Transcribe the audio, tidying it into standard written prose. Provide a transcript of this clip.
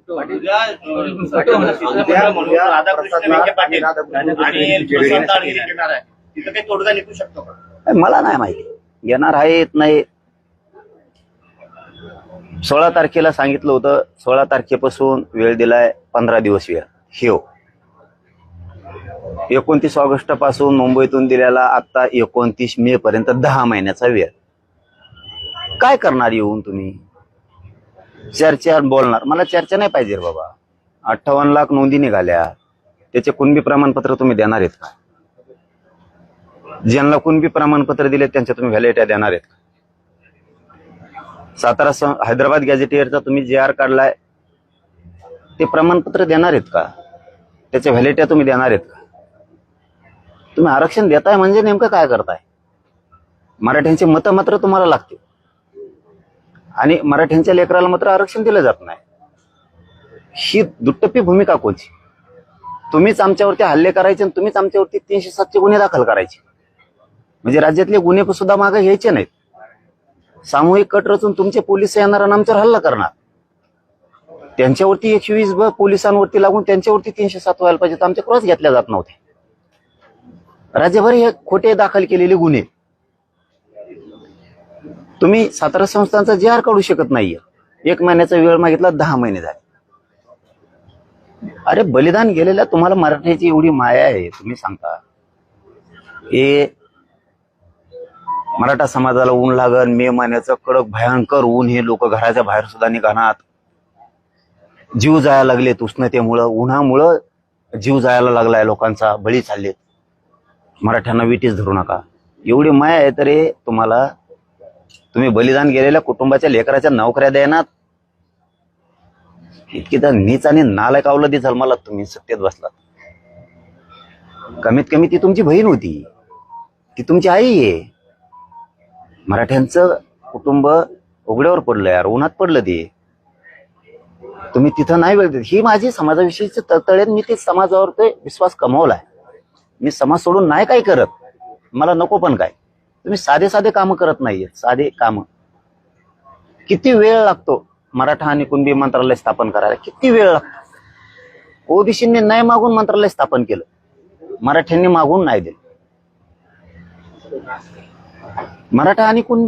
उद्या, शिष्टमंडळ म्हणून राधाकृष्ण विखे पाटील आणि प्रशांत आळगिरी येणार आहे. तिथं काही तोडगा निघू शकतो का? मला नाही माहिती येणार आहे येत नाही. 16 तारखेला सांगितलं होतं, 16 तारखेपासून वेळ दिलाय 15 दिवस वेळ. हो 29 ऑगस्ट पासून मुंबईतून दिलेला आता 29 मे पर्यंत 10 महिन्याचा वेळ. काय करणार येऊन तुम्ही? चर्चा बोलणार? मला चर्चा नाही पाहिजे बाबा. 58 लाख नोंदी निघाल्या, त्याचे कुणबी प्रमाणपत्र तुम्ही देणार आहेत का? ज्यांना कुणबी प्रमाणपत्र दिले त्यांच्या तुम्ही व्हॅलिडिटी देणार आहेत का? हैदराबाद गॅझेटियरचा तुम्ही जे आर काढलाय ते प्रमाणपत्र देणार आहेत का? त्याच्या व्हॅलिडिटी तुम्ही देणार आहेत का? तुम्ही आरक्षण देताय म्हणजे नेमकं काय करताय? मराठ्यांची मतं मात्र तुम्हाला लागते आणि मराठ्यांच्या लेकराला मात्र आरक्षण दिलं जात नाही. ही दुट्टप्पी भूमिका कोणची? तुम्हीच आमच्यावरती हल्ले करायचे आणि तुम्हीच आमच्यावरती 307 गुन्हे दाखल करायचे. म्हणजे राज्यातले गुन्हे सुद्धा मागे घ्यायचे नाहीत. सामूहिक कट रचून तुमचे पोलीस येणार आणि आमच्यावर हल्ला करणार. त्यांच्यावरती 120 पोलिसांवरती लागून त्यांच्यावरती 307 व्हायला पाहिजे, तर आमच्या क्रॉस घेतल्या जात नव्हते. राज्यभर हे खोटे दाखल केलेले गुन्हे. तुम्ही 17 संस्थांचा जे आर काढू शकत नाहीये. 1 महिन्याचा वेळ मागितला, 10 महिने झाले. अरे बलिदान गेलेल्या तुम्हाला मराठ्याची एवढी माया आहे, तुम्ही सांगता हे मराठा समाजाला ऊन लागल, मे महिन्याचं कडक भयंकर ऊन, हे लोक घराच्या बाहेर सुद्धा निघाणार. जीव जायला लागलेत उष्णतेमुळं, उन्हामुळं जीव जायला लागलाय लोकांचा, बळी चाललेत. मराठ्यांना विटीस धरू नका, एवढी माया आहे तरी तुम्हाला. तुम्ही बलिदान गेलेल्या कुटुंबाच्या लेकराच्या नोकऱ्या देणार. इतकी तर नीच आणि नालायक अवलंदी जन्माला तुम्ही सत्तेत बसलात. कमीत कमी ती तुमची बहीण होती, ती तुमची आई आहे. मराठ्यांचं कुटुंब उघड्यावर पडलं यार, उन्हात पडलं ते. तुम्ही तिथं नाही वेळ देत. ही माझी समाजाविषयीची तळतळे, मी ते समाजावर ते विश्वास कमावलाय. मी समाज सोडून नाही काय करत, मला नको पण काय. तुम्ही साधे साधे कामं करत नाहीये. साधे कामं किती वेळ लागतो मराठा आणि कुणबी मंत्रालय स्थापन करायला? किती वेळ लागतो? ओबीसींनी नाही मागून मंत्रालय स्थापन केलं, मराठ्यांनी मागून नाही दिलं. मराठा आणि कुणबी